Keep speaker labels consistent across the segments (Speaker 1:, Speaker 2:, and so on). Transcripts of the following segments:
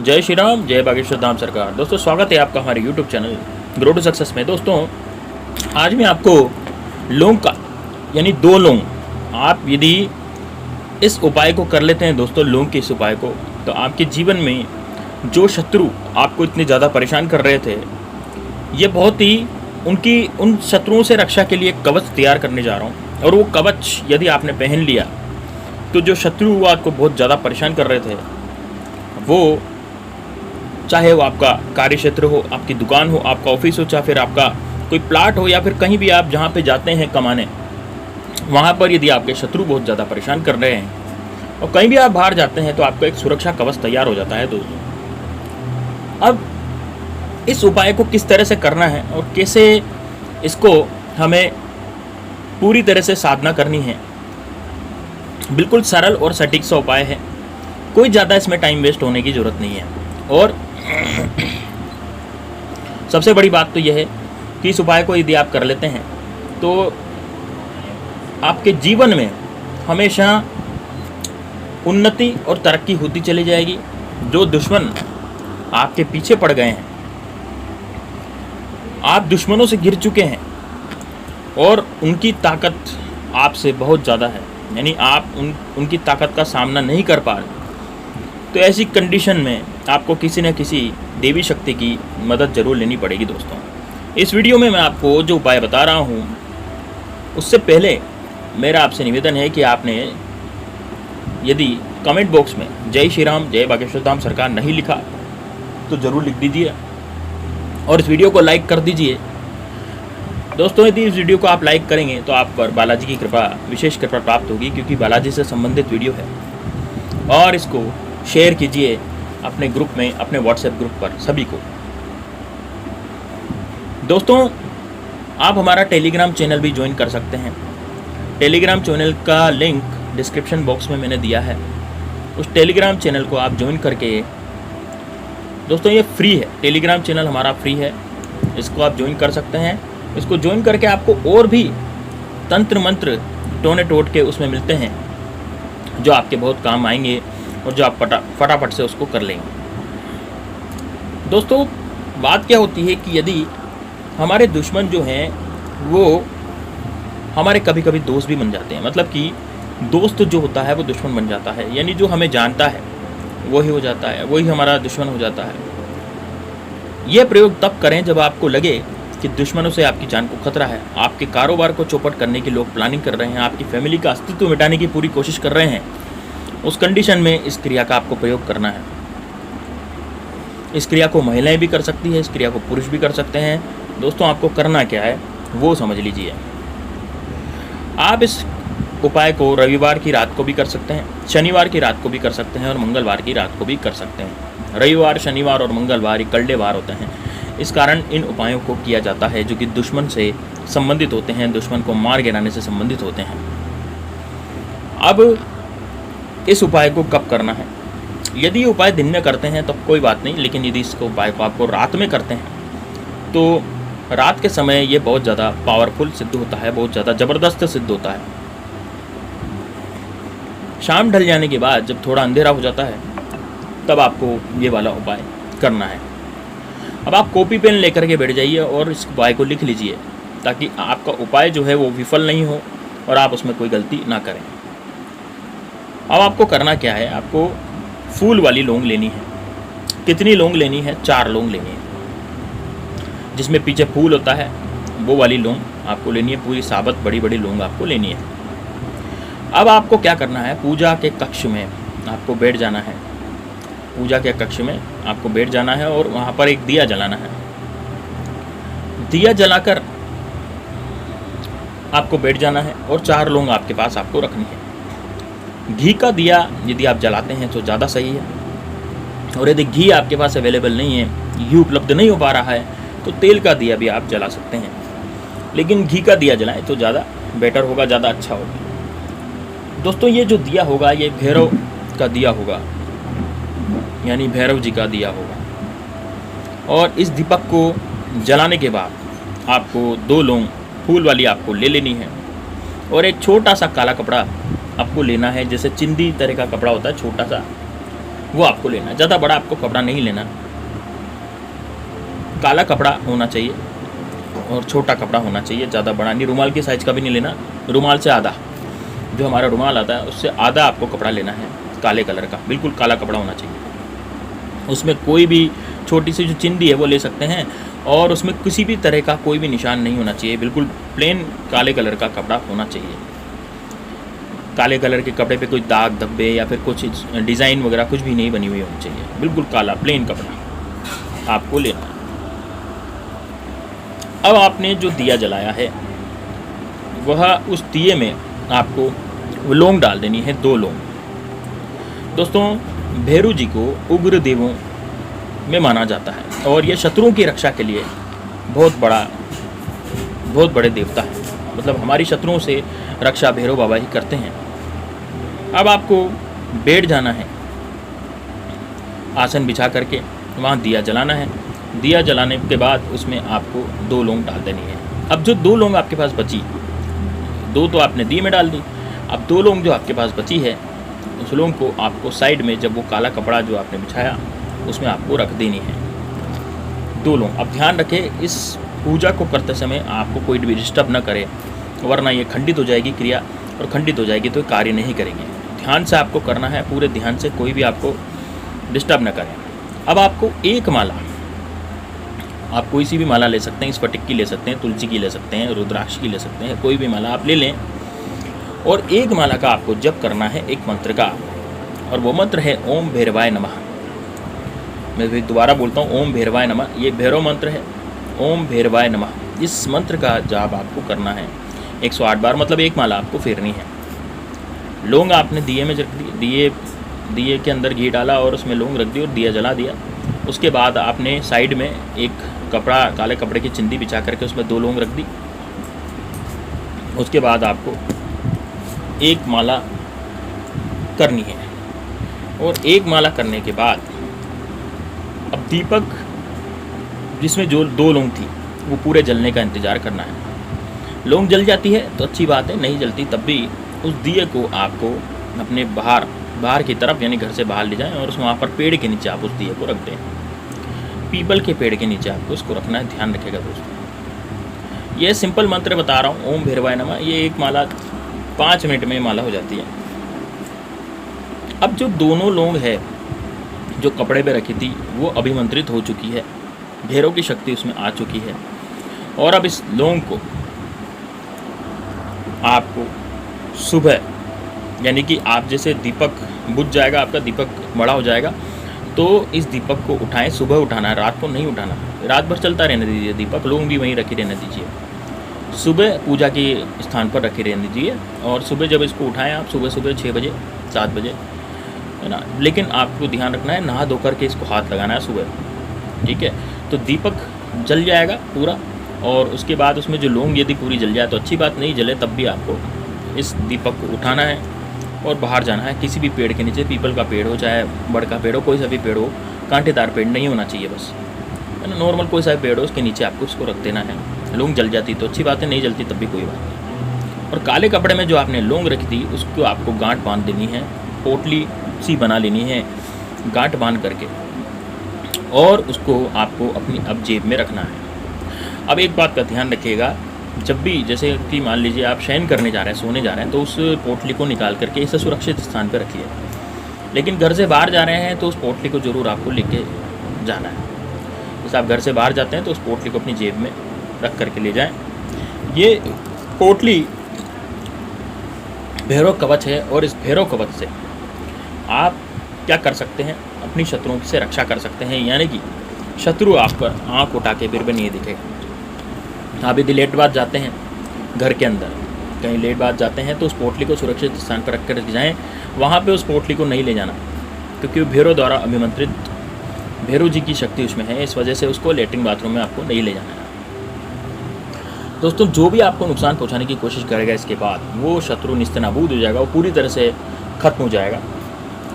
Speaker 1: जय श्री राम, जय बागेश्वर धाम सरकार। दोस्तों स्वागत है आपका हमारे YouTube channel grow to success में। दोस्तों आज मैं आपको लौंग का यानी 2 लौंग, आप यदि इस उपाय को कर लेते हैं दोस्तों, लौंग के इस उपाय को, तो आपके जीवन में जो शत्रु आपको इतने ज़्यादा परेशान कर रहे थे, ये बहुत ही उन शत्रुओं से रक्षा के लिए एक कवच तैयार करने जा रहा हूँ। और वो कवच यदि आपने पहन लिया तो जो शत्रु आपको बहुत ज़्यादा परेशान कर रहे थे, वो चाहे वो आपका कार्य क्षेत्र हो, आपकी दुकान हो, आपका ऑफिस हो, चाहे फिर आपका कोई प्लाट हो, या फिर कहीं भी आप जहाँ पे जाते हैं कमाने, वहाँ पर यदि आपके शत्रु बहुत ज़्यादा परेशान कर रहे हैं और कहीं भी आप बाहर जाते हैं, तो आपका एक सुरक्षा कवच तैयार हो जाता है दोस्तों। अब इस उपाय को किस तरह से करना है और कैसे इसको हमें पूरी तरह से साधना करनी है, बिल्कुल सरल और सटीक सा उपाय है। कोई ज़्यादा इसमें टाइम वेस्ट होने की ज़रूरत नहीं है। और सबसे बड़ी बात तो यह है कि इस उपाय को यदि आप कर लेते हैं तो आपके जीवन में हमेशा उन्नति और तरक्की होती चली जाएगी। जो दुश्मन आपके पीछे पड़ गए हैं, आप दुश्मनों से घिर चुके हैं और उनकी ताकत आपसे बहुत ज़्यादा है, यानी आप उनकी ताकत का सामना नहीं कर पा रहे, तो ऐसी कंडीशन में आपको किसी न किसी देवी शक्ति की मदद ज़रूर लेनी पड़ेगी दोस्तों। इस वीडियो में मैं आपको जो उपाय बता रहा हूँ, उससे पहले मेरा आपसे निवेदन है कि आपने यदि कमेंट बॉक्स में जय श्री राम, जय बागेश्वर धाम सरकार नहीं लिखा तो ज़रूर लिख दीजिए और इस वीडियो को लाइक कर दीजिए दोस्तों। यदि इस वीडियो को आप लाइक करेंगे तो आप पर बालाजी की कृपा, विशेष कृपा प्राप्त होगी, क्योंकि बालाजी से संबंधित वीडियो है। और इसको शेयर कीजिए अपने ग्रुप में, अपने व्हाट्सएप ग्रुप पर सभी को। दोस्तों आप हमारा टेलीग्राम चैनल भी ज्वाइन कर सकते हैं। टेलीग्राम चैनल का लिंक डिस्क्रिप्शन बॉक्स में मैंने दिया है। उस टेलीग्राम चैनल को आप ज्वाइन करके, दोस्तों ये फ्री है, टेलीग्राम चैनल हमारा फ्री है, इसको आप ज्वाइन कर सकते हैं। इसको ज्वाइन करके आपको और भी तंत्र मंत्र टोने टोट के उसमें मिलते हैं, जो आपके बहुत काम आएंगे और जो आप फटाफट से उसको कर लेंगे। दोस्तों बात क्या होती है कि यदि हमारे दुश्मन जो हैं वो हमारे कभी कभी दोस्त भी बन जाते हैं, मतलब कि दोस्त जो होता है वो दुश्मन बन जाता है, यानी जो हमें जानता है वही हो जाता है, वही हमारा दुश्मन हो जाता है। ये प्रयोग तब करें जब आपको लगे कि दुश्मनों से आपकी जान को खतरा है, आपके कारोबार को चौपट करने की लोग प्लानिंग कर रहे हैं, आपकी फैमिली का अस्तित्व मिटाने की पूरी कोशिश कर रहे हैं। उस कंडीशन में इस क्रिया का आपको प्रयोग करना है। इस क्रिया को महिलाएं भी कर सकती है, इस क्रिया को पुरुष भी कर सकते हैं। दोस्तों आपको करना क्या है वो समझ लीजिए। आप इस उपाय को रविवार की रात को भी कर सकते हैं, शनिवार की रात को भी कर सकते हैं और मंगलवार की रात को भी कर सकते हैं। रविवार, शनिवार और मंगलवार कलडे वार होते हैं, इस कारण इन उपायों को किया जाता है जो कि दुश्मन से संबंधित होते हैं, दुश्मन को मार गिराने से संबंधित होते हैं। अब इस उपाय को कब करना है? यदि उपाय दिन में करते हैं तो कोई बात नहीं, लेकिन यदि इसको उपाय को आपको रात में करते हैं तो रात के समय ये बहुत ज़्यादा पावरफुल सिद्ध होता है, बहुत ज़्यादा ज़बरदस्त सिद्ध होता है। शाम ढल जाने के बाद जब थोड़ा अंधेरा हो जाता है तब आपको ये वाला उपाय करना है। अब आप कॉपी पेन लेकर के बैठ जाइए और इस उपाय को लिख लीजिए, ताकि आपका उपाय जो है वो विफल नहीं हो और आप उसमें कोई गलती ना करें। अब आपको करना क्या है, आपको फूल वाली लौंग लेनी है। कितनी लौंग लेनी है? 4 लौंग लेनी है, जिसमें पीछे फूल होता है, वो वाली लौंग आपको लेनी है। पूरी साबत बड़ी बड़ी लौंग आपको लेनी है। अब आपको क्या करना है, पूजा के कक्ष में आपको बैठ जाना है। पूजा के कक्ष में आपको बैठ जाना है और वहाँ पर एक दिया जलाना है। दिया जलाकर आपको बैठ जाना है और 4 लौंग आपके पास आपको रखनी है। घी का दिया यदि आप जलाते हैं तो ज़्यादा सही है, और यदि घी आपके पास अवेलेबल नहीं है, घी उपलब्ध नहीं हो पा रहा है, तो तेल का दिया भी आप जला सकते हैं, लेकिन घी का दिया जलाएं तो ज़्यादा बेटर होगा, ज़्यादा अच्छा होगा। दोस्तों ये जो दिया होगा ये भैरव का दिया होगा, यानी भैरव जी का दिया होगा। और इस दीपक को जलाने के बाद आपको 2 लौंग फूल वाली आपको ले लेनी है और एक छोटा सा काला कपड़ा आपको लेना है, जैसे चिंदी तरह का कपड़ा होता है छोटा सा, वो आपको लेना है। ज़्यादा बड़ा आपको कपड़ा नहीं लेना, काला कपड़ा होना चाहिए और छोटा कपड़ा होना चाहिए, ज़्यादा बड़ा नहीं। रुमाल के साइज़ का भी नहीं लेना, रुमाल से आधा, जो हमारा रुमाल आता है उससे आधा आपको कपड़ा लेना है, काले कलर का, बिल्कुल काला कपड़ा होना चाहिए। उसमें कोई भी छोटी सी जो चिंदी है वो ले सकते हैं, और उसमें किसी भी तरह का कोई भी निशान नहीं होना चाहिए, बिल्कुल प्लेन काले कलर का कपड़ा होना चाहिए। काले कलर के कपड़े पे कोई दाग धब्बे या फिर कुछ डिज़ाइन वगैरह कुछ भी नहीं बनी हुई होनी चाहिए, बिल्कुल काला प्लेन कपड़ा आपको लेना है। अब आपने जो दिया जलाया है वह उस दिए में आपको लौंग डाल देनी है, 2 लौंग। दोस्तों, भैरू जी को उग्र देवों में माना जाता है और ये शत्रुओं की रक्षा के लिए बहुत बड़े देवता हैं। मतलब हमारी शत्रुओं से रक्षा भैरव बाबा ही करते हैं। अब आपको बैठ जाना है, आसन बिछा करके वहाँ दिया जलाना है। दिया जलाने के बाद उसमें आपको 2 लौंग डाल देनी है। अब जो 2 लौंग आपके पास बची, 2 तो आपने दिए में डाल दी, अब 2 लौंग जो आपके पास बची है उस लौंग को आपको साइड में, जब वो काला कपड़ा जो आपने बिछाया उसमें आपको रख देनी है, 2 लौंग। अब ध्यान रखें, इस पूजा को करते समय आपको कोई भी डिस्टर्ब न करे, वरना ये खंडित हो जाएगी क्रिया, और खंडित हो जाएगी तो कार्य नहीं करेंगे। ध्यान से आपको करना है, पूरे ध्यान से, कोई भी आपको डिस्टर्ब न करें। अब आपको एक माला, आप कोई सी भी माला ले सकते हैं, स्फटिक की ले सकते हैं, तुलसी की ले सकते हैं, रुद्राक्ष की ले सकते हैं, कोई भी माला आप ले लें। और एक माला का आपको जप करना है एक मंत्र का, और वो मंत्र है ओम भैरवाय नमः। मैं भी दोबारा बोलता हूँ, ओम भैरवाय नमः। ये भैरव मंत्र है, ओम भैरवाय नमः। इस मंत्र का जाप आपको करना है 108 बार, मतलब एक माला आपको फेरनी है। लौंग आपने दिए में रख दी, दिए के अंदर घी डाला और उसमें लौंग रख दी और दिया जला दिया। उसके बाद आपने साइड में एक कपड़ा, काले कपड़े की चिंदी बिछा करके उसमें 2 लौंग रख दी। उसके बाद आपको एक माला करनी है, और एक माला करने के बाद अब दीपक जिसमें जो 2 लौंग थी वो पूरे जलने का इंतज़ार करना है। लौंग जल जाती है तो अच्छी बात है, नहीं जलती तब भी उस दिए को आपको अपने बाहर की तरफ, यानी घर से बाहर ले जाएं, और उस वहाँ पर पेड़ के नीचे आप उस दिए को रख दें। पीपल के पेड़ के नीचे आपको इसको रखना है, ध्यान रखिएगा दोस्तों। ये सिंपल मंत्र बता रहा हूँ, ओम भैरवाय नमः। ये एक माला 5 मिनट में माला हो जाती है। अब जो दोनों लौंग है जो कपड़े पे रखी थी वो अभिमंत्रित हो चुकी है, भैरव की शक्ति उसमें आ चुकी है। और अब इस लौंग को आपको सुबह, यानी कि आप जैसे दीपक बुझ जाएगा, आपका दीपक बड़ा हो जाएगा, तो इस दीपक को उठाएं। सुबह उठाना है, रात को नहीं उठाना। रात भर चलता रहने दीजिए दीपक, लौंग भी वहीं रखे रहने दीजिए। सुबह पूजा के स्थान पर रखे रहने दीजिए, और सुबह जब इसको उठाएं आप, सुबह 6 बजे 7 बजे, है ना। लेकिन आपको ध्यान रखना है, नहा धो करके इसको हाथ लगाना है सुबह, ठीक है। तो दीपक जल जाएगा पूरा, और उसके बाद उसमें जो लौंग यदि पूरी जल जाए तो अच्छी बात, नहीं जले तब भी आपको इस दीपक को उठाना है और बाहर जाना है किसी भी पेड़ के नीचे। पीपल का पेड़ हो, चाहे बड़ का पेड़ हो, कोई सा भी पेड़ हो, कांटेदार पेड़ नहीं होना चाहिए बस, है ना। नॉर्मल कोई सा भी पेड़ हो, उसके नीचे आपको इसको रख देना है। लौंग जल जाती तो अच्छी बात है, नहीं जलती तब भी कोई बात नहीं। और काले कपड़े में जो आपने लौंग रखी थी उसको आपको गांठ बांध देनी है, पोटली सी बना लेनी है गांठ बांध करके, और उसको आपको अपनी अब जेब में रखना है। अब एक बात का ध्यान रखिएगा, जब भी जैसे कि मान लीजिए आप शयन करने जा रहे हैं, सोने जा रहे हैं, तो उस पोटली को निकाल करके इसे सुरक्षित स्थान पर रखिए। लेकिन घर से बाहर जा रहे हैं तो उस पोटली को ज़रूर आपको लेके जाना है। जैसे आप घर से बाहर जाते हैं तो उस पोटली को अपनी जेब में रख करके ले जाएं। ये पोटली भैरव कवच है, और इस भैरव कवच से आप क्या कर सकते हैं, अपनी शत्रुओं से रक्षा कर सकते हैं। यानी कि शत्रु आप पर आँख उठा के फिर भी नहीं दिखेगा। आप यदि लेट बाद जाते हैं, घर के अंदर कहीं लेट बाद जाते हैं, तो उस पोटली को सुरक्षित स्थान पर रख कर जाएँ। वहाँ पे उस पोटली को नहीं ले जाना, क्योंकि भैरव द्वारा अभिमंत्रित, भैरव जी की शक्ति उसमें है, इस वजह से उसको लेटरिन बाथरूम में आपको नहीं ले जाना है। दोस्तों, जो भी आपको नुकसान पहुंचाने की कोशिश करेगा इसके बाद, वो शत्रु निस्तेनाबूद हो जाएगा, वो पूरी तरह से खत्म हो जाएगा,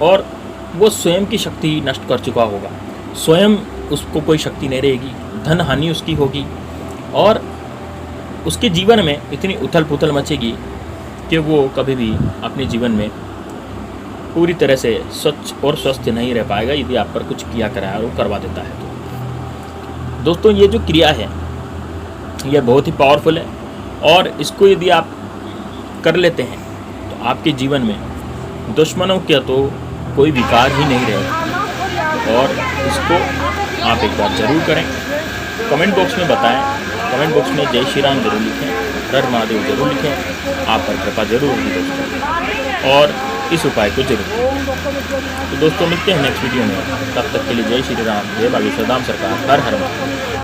Speaker 1: और वो स्वयं की शक्ति नष्ट कर चुका होगा। स्वयं उसको कोई शक्ति नहीं रहेगी, धन हानि उसकी होगी, और उसके जीवन में इतनी उथल पुथल मचेगी कि वो कभी भी अपने जीवन में पूरी तरह से स्वच्छ और स्वस्थ नहीं रह पाएगा यदि आप पर कुछ किया कराया और वो करवा देता है तो। दोस्तों ये जो क्रिया है यह बहुत ही पावरफुल है, और इसको यदि आप कर लेते हैं तो आपके जीवन में दुश्मनों का तो कोई विकार ही नहीं रहेगा। और इसको आप एक बार ज़रूर करें, कमेंट बॉक्स में बताएं, कमेंट बॉक्स में जय श्री राम जरूर लिखें, हर महादेव जरूर लिखें, आप पर कृपा जरूर होगी दोस्तों, और इस उपाय को जरूर करें। तो दोस्तों मिलते हैं नेक्स्ट वीडियो में, तब तक के लिए जय श्री राम, जय बागेश्वर धाम सरकार, हर हर महादेव।